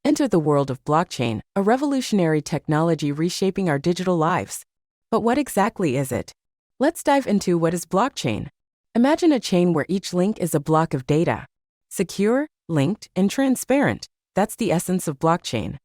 Enter the world of blockchain, a revolutionary technology reshaping our digital lives. But what exactly is it? Let's dive into what is blockchain. Imagine a chain where each link is a block of data. Secure, linked, and transparent. That's the essence of blockchain.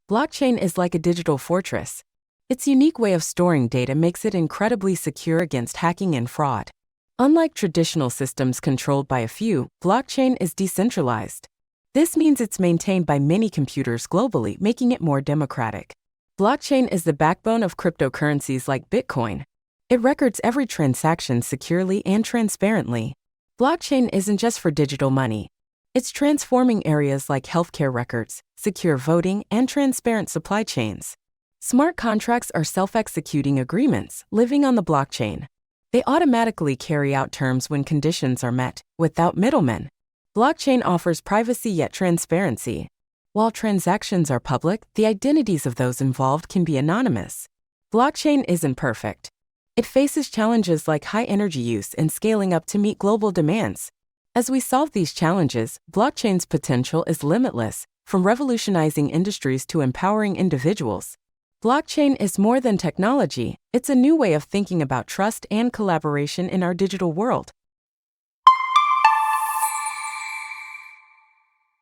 Blockchain is like a digital fortress. Its unique way of storing data makes it incredibly secure against hacking and fraud. Unlike traditional systems controlled by a few, blockchain is decentralized. This means it's maintained by many computers globally, making it more democratic. Blockchain is the backbone of cryptocurrencies like Bitcoin. It records every transaction securely and transparently. Blockchain isn't just for digital money. It's transforming areas like healthcare records, secure voting, and transparent supply chains. Smart contracts are self-executing agreements living on the blockchain. They automatically carry out terms when conditions are met, without middlemen. Blockchain offers privacy yet transparency. While transactions are public, the identities of those involved can be anonymous. Blockchain isn't perfect. It faces challenges like high energy use and scaling up to meet global demands. As we solve these challenges, blockchain's potential is limitless, from revolutionizing industries to empowering individuals. Blockchain is more than technology, it's a new way of thinking about trust and collaboration in our digital world.